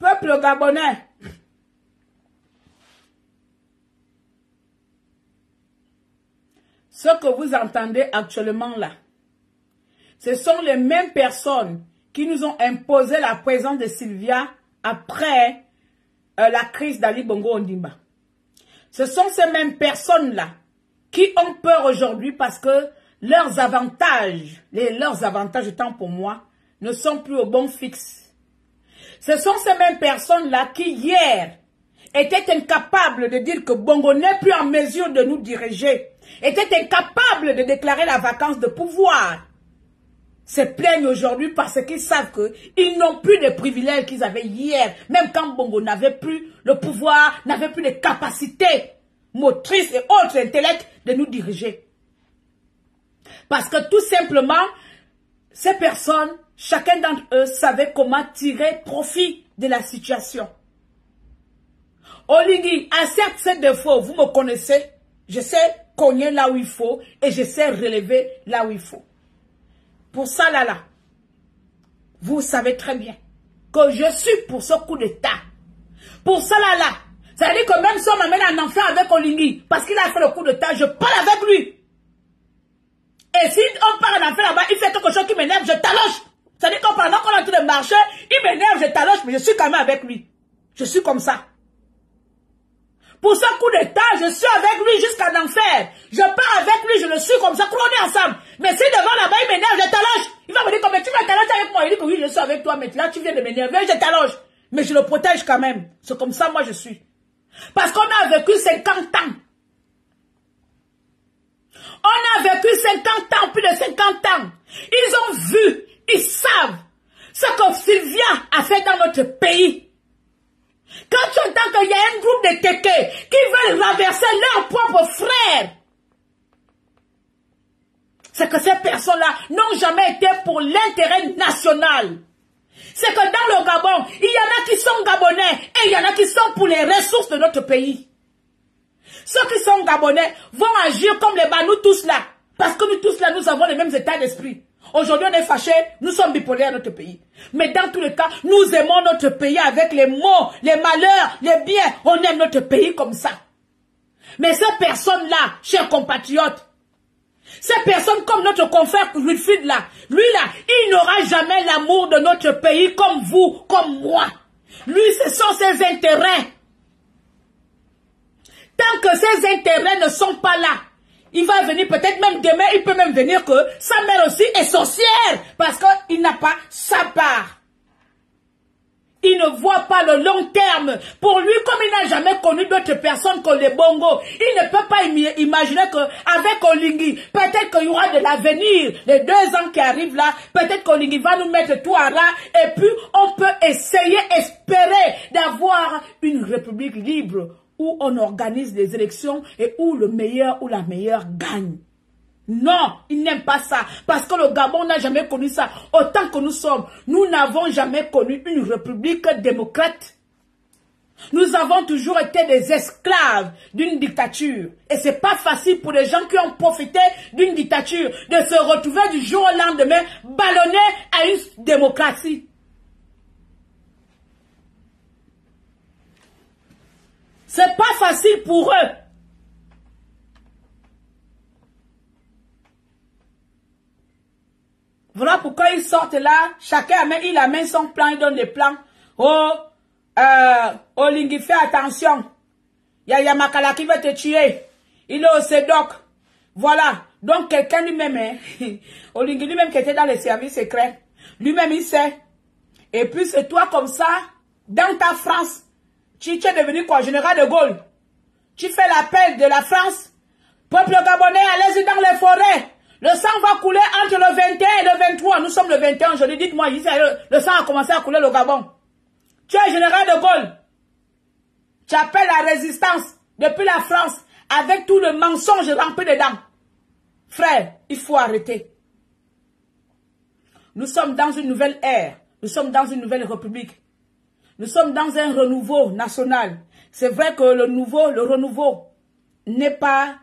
Peuple gabonais. Ce que vous entendez actuellement là, ce sont les mêmes personnes qui nous ont imposé la présence de Sylvia après la crise d'Ali Bongo Ondimba. Ce sont ces mêmes personnes-là qui ont peur aujourd'hui parce que leurs avantages étant pour moi, ne sont plus au bon fixe. Ce sont ces mêmes personnes-là qui hier étaient incapables de dire que Bongo n'est plus en mesure de nous diriger, étaient incapables de déclarer la vacance de pouvoir, se plaignent aujourd'hui parce qu'ils savent qu'ils n'ont plus de privilèges qu'ils avaient hier, même quand Bongo n'avait plus le pouvoir, n'avait plus de capacités motrices et autres intellects de nous diriger. Parce que tout simplement, ces personnes, chacun d'entre eux savait comment tirer profit de la situation. Olingi a certes ses défauts, vous me connaissez, je sais cogner là où il faut et je sais relever là où il faut. Pour ça, là, vous savez très bien que je suis pour ce coup d'état. Pour ça, là, ça veut dire que même si on m'amène un enfant avec Olingi, parce qu'il a fait le coup d'état, je parle avec lui. Et si on parle d'un enfant là-bas, il fait quelque chose qui m'énerve, je taloche. Ça veut dire que pendant qu'on est en train de marcher, il m'énerve, je taloche, mais je suis quand même avec lui. Je suis comme ça. Pour ce coup d'état, je suis avec lui jusqu'à l'enfer. Je pars avec lui, je le suis comme ça, on est ensemble. Mais si devant là-bas, il m'énerve, je taloche. Il va me dire, mais tu vas talocher avec moi. Il dit que oui, je suis avec toi, mais là, tu viens de m'énerver, je taloche. Mais je le protège quand même. C'est comme ça, moi, je suis. Parce qu'on a vécu 50 ans. On a vécu 50 ans, plus de 50 ans. Ils ont vu, ils savent ce que Sylvia a fait dans notre pays. Quand tu entends qu'il y a un groupe de tétés qui veulent renverser leurs propres frères, c'est que ces personnes-là n'ont jamais été pour l'intérêt national. C'est que dans le Gabon, il y en a qui sont gabonais et il y en a qui sont pour les ressources de notre pays. Ceux qui sont gabonais vont agir comme les nous tous là. Parce que nous tous là, nous avons les mêmes états d'esprit. Aujourd'hui, on est fâchés, nous sommes bipolaires dans notre pays. Mais dans tous les cas, nous aimons notre pays avec les maux, les malheurs, les biens. On aime notre pays comme ça. Mais ces personnes-là, chers compatriotes, ces personnes comme notre confrère Wilfried là, lui là, il n'aura jamais l'amour de notre pays comme vous, comme moi. Lui, ce sont ses intérêts. Tant que ses intérêts ne sont pas là, il va venir peut-être même demain, il peut même venir que sa mère aussi est sorcière parce qu'il n'a pas sa part. Il ne voit pas le long terme. Pour lui, comme il n'a jamais connu d'autres personnes que les Bongo, il ne peut pas imaginer qu'avec Olingi, peut-être qu'il y aura de l'avenir. Les 2 ans qui arrivent là, peut-être qu'Olingi va nous mettre tout à ras et puis on peut essayer, espérer d'avoir une république libre où on organise des élections et où le meilleur ou la meilleure gagne. Non, il n'aime pas ça. Parce que le Gabon n'a jamais connu ça. Autant que nous sommes, nous n'avons jamais connu une république démocrate. Nous avons toujours été des esclaves d'une dictature. Et c'est pas facile pour les gens qui ont profité d'une dictature de se retrouver du jour au lendemain ballonnés à une démocratie. C'est pas facile pour eux. Voilà pourquoi ils sortent là, chacun amène son plan, il donne des plans. Oh, Olingi, fais attention. Il y a Yamakala qui va te tuer. Il est au SEDOC. Voilà. Donc quelqu'un lui-même, Olingi lui-même qui était dans les services secrets, lui-même il sait. Et puis c'est toi comme ça, dans ta France, tu es devenu quoi, général de Gaulle. Tu fais l'appel de la France. Peuple gabonais, allez-y dans les forêts. Le sang va couler entre le 21 et le 23. Nous sommes le 21 aujourd'hui. Dites-moi, le sang a commencé à couler le Gabon. Tu es général de Gaulle. Tu appelles la résistance depuis la France avec tout le mensonge rempli dedans. Frère, il faut arrêter. Nous sommes dans une nouvelle ère. Nous sommes dans une nouvelle république. Nous sommes dans un renouveau national. C'est vrai que le renouveau n'est pas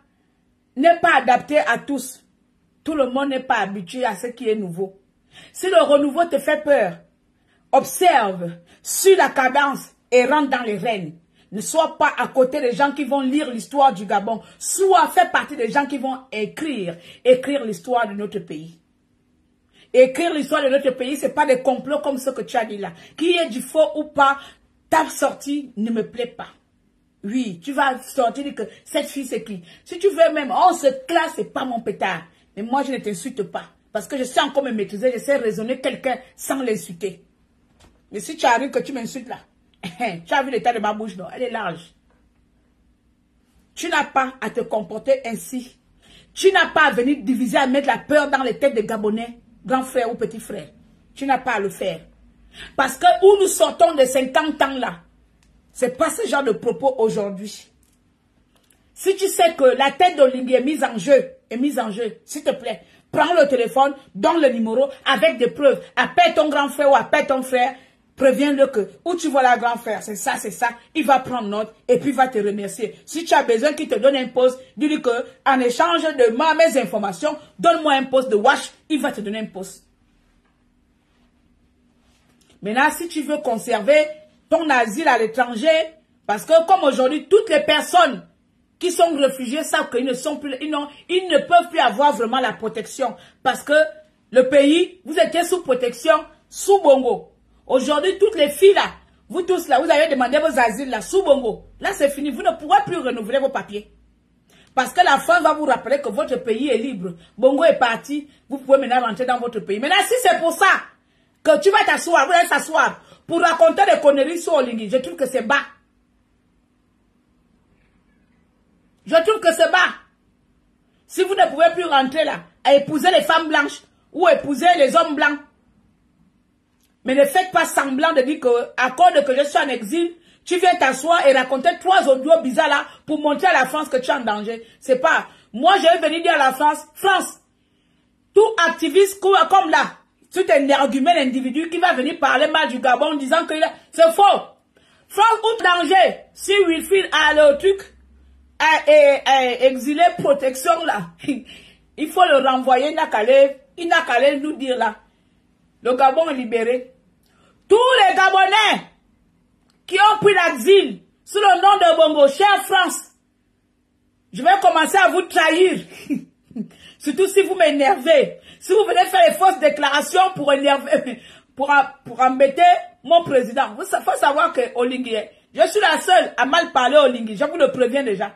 adapté à tous. Tout le monde n'est pas habitué à ce qui est nouveau. Si le renouveau te fait peur, observe, suis la cadence et rentre dans les rênes. Ne sois pas à côté des gens qui vont lire l'histoire du Gabon. Sois fait partie des gens qui vont écrire l'histoire de notre pays. Écrire l'histoire de notre pays, ce n'est pas des complots comme ce que tu as dit là. Qu'il y ait du faux ou pas, ta sortie ne me plaît pas. Oui, tu vas sortir et dire que cette fille c'est qui. Si tu veux même, oh, cette classe, c'est pas mon pétard. Mais moi, je ne t'insulte pas. Parce que je sais encore me maîtriser, je sais raisonner quelqu'un sans l'insulter. Mais si tu arrives que tu m'insultes là, tu as vu l'état de ma bouche, non? Elle est large. Tu n'as pas à te comporter ainsi. Tu n'as pas à venir diviser, à mettre la peur dans les têtes des Gabonais, grand frère ou petit frère. Tu n'as pas à le faire. Parce que où nous sortons de 50 ans là, c'est pas ce genre de propos aujourd'hui. Si tu sais que la tête d'Olingi est mise en jeu, s'il te plaît, prends le téléphone, donne le numéro avec des preuves. Appelle ton grand frère ou appelle ton frère, préviens-le que où tu vois la grand frère, c'est ça, il va prendre note et puis il va te remercier. Si tu as besoin qu'il te donne un poste, dis-lui que en échange de mes informations, donne-moi un poste de watch, il va te donner un poste. Maintenant, si tu veux conserver ton asile à l'étranger, parce que comme aujourd'hui, toutes les personnes qui sont réfugiés savent qu'ils ne sont plus, ils ne peuvent plus avoir vraiment la protection. Parce que le pays, vous étiez sous protection, sous Bongo. Aujourd'hui, toutes les filles là, vous tous là, vous avez demandé vos asiles là, sous Bongo. Là, c'est fini. Vous ne pourrez plus renouveler vos papiers. Parce que la France va vous rappeler que votre pays est libre. Bongo est parti. Vous pouvez maintenant rentrer dans votre pays. Maintenant, si c'est pour ça que tu vas t'asseoir, vous allez s'asseoir pour raconter des conneries sur Olingi, je trouve que c'est bas. Je trouve que c'est bas. Si vous ne pouvez plus rentrer là, à épouser les femmes blanches ou épouser les hommes blancs, mais ne faites pas semblant de dire que, à cause que je suis en exil, tu viens t'asseoir et raconter 3 audios bizarres là pour montrer à la France que tu es en danger. C'est pas. Moi, je vais venir dire à la France, tout activiste comme là, tout un argument d'individu qui va venir parler mal du Gabon en disant que c'est faux. France ou danger. Si Wilfried a le truc, exilé protection là, il faut le renvoyer, n'a qu'à aller Il n'a qu'à aller nous dire là. Le Gabon est libéré. Tous les Gabonais qui ont pris l'exil sous le nom de Bongo, chère France, je vais commencer à vous trahir. Surtout si vous m'énervez. Si vous venez faire les fausses déclarations pour énerver, pour embêter mon président. Il faut savoir que Olingi, je suis la seule à mal parler Olingi. Je vous le préviens déjà.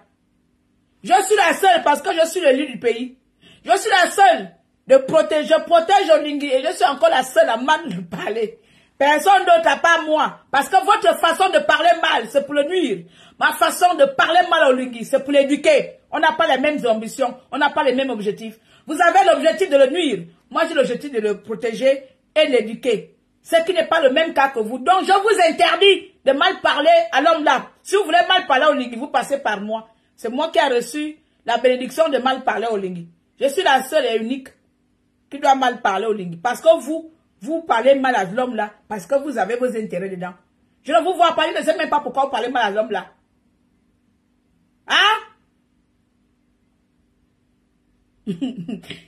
Je suis la seule parce que je suis l'élu du pays. Je suis la seule de protéger. Je protège Olingi et je suis encore la seule à mal parler. Personne d'autre à part moi. Parce que votre façon de parler mal, c'est pour le nuire. Ma façon de parler mal au Lingui, c'est pour l'éduquer. On n'a pas les mêmes ambitions. On n'a pas les mêmes objectifs. Vous avez l'objectif de le nuire. Moi, j'ai l'objectif de le protéger et de l'éduquer. Ce qui n'est pas le même cas que vous. Donc, je vous interdis de mal parler à l'homme là. Si vous voulez mal parler au Lingui, vous passez par moi. C'est moi qui ai reçu la bénédiction de mal parler au Lingui. Je suis la seule et unique qui doit mal parler au Lingui. Parce que vous parlez mal à l'homme là, parce que vous avez vos intérêts dedans. Je ne vous vois pas, je ne sais même pas pourquoi vous parlez mal à l'homme là. Hein?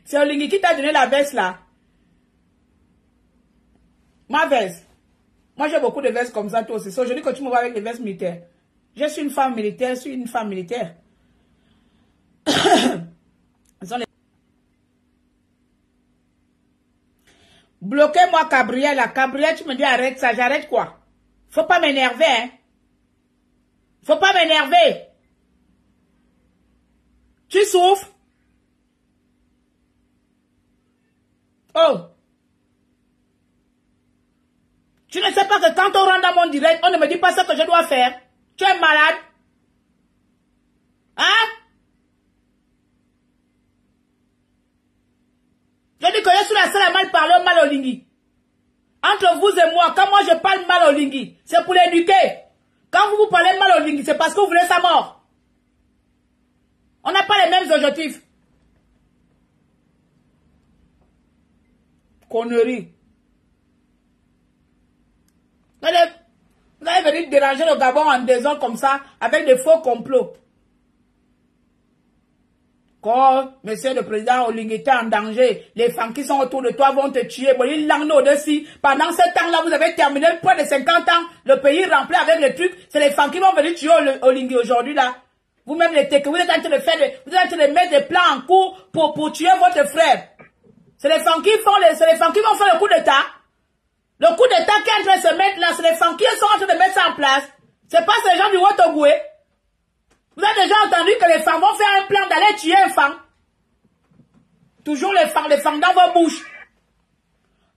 C'est Olingi qui t'a donné la veste là. Ma veste. Moi j'ai beaucoup de vestes comme ça toi aussi. C'est aujourd'hui que tu me vois avec les vestes militaires. Je suis une femme militaire, je suis une femme militaire. Bloquez-moi, Gabriel. La Gabriel, tu me dis arrête ça. J'arrête quoi? Faut pas m'énerver, hein. Faut pas m'énerver. Tu souffres? Oh. Tu ne sais pas que quand on rentre dans mon direct, on ne me dit pas ce que je dois faire. Tu es malade? Hein? Je dis que je suis la seule à mal parler mal au Lingui. Entre vous et moi, quand moi je parle mal au Lingui, c'est pour l'éduquer. Quand vous parlez mal au Lingui, c'est parce que vous voulez sa mort. On n'a pas les mêmes objectifs. Connerie. Vous allez venir déranger le Gabon en 2 ans comme ça, avec des faux complots. Quand monsieur le président Olingi était en danger, les femmes qui sont autour de toi vont te tuer. Pendant ce temps-là, vous avez terminé le point de 50 ans, le pays rempli avec les trucs. C'est les femmes qui vont venir tuer Olingi aujourd'hui là. Vous-même les tech, vous êtes en train de faire vous êtes en train de mettre des plans en cours pour tuer votre frère. C'est les femmes qui vont faire le coup d'état. Le coup d'état qui est en train de se mettre là, c'est les femmes qui sont en train de mettre ça en place. C'est pas ces gens du Wotogoué. Vous avez déjà entendu que les femmes vont faire un plan d'aller tuer un femme. Toujours les femmes dans vos bouches.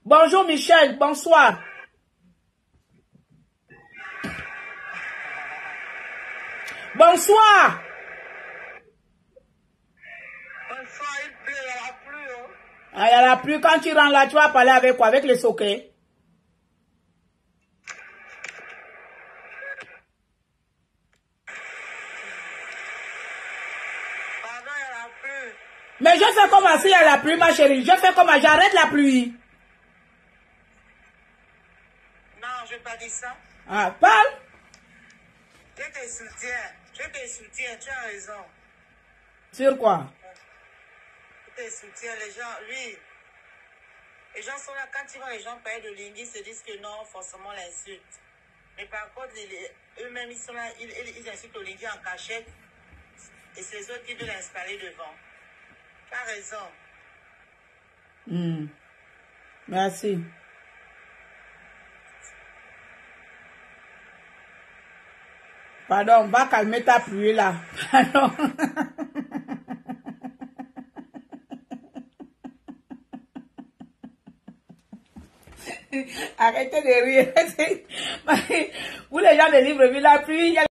Bonjour Michel, bonsoir. Bonsoir. Bonsoir, il pleut, il y a la pluie. Hein? Ah, il y a la pluie. Quand tu rentres là, tu vas parler avec quoi? Avec les soquets. Mais je fais comme s'il y a la pluie, ma chérie. Je fais comme j'arrête la pluie. Non, je n'ai pas dit ça. Ah, parle. Je te soutiens, tu as raison. Sur quoi? Je te soutiens, les gens, lui. Les gens sont là, quand ils voient les gens parler de Lingui, ils se disent que non, forcément l'insulte. Mais par contre, eux-mêmes, ils sont là, ils insultent Lingui en cachette. Et c'est eux qui veulent l'installer devant. Tu as raison. Merci. Pardon, va calmer ta pluie là. Pardon. Arrêtez de rire. Vous les gens de Libreville, la pluie, il y a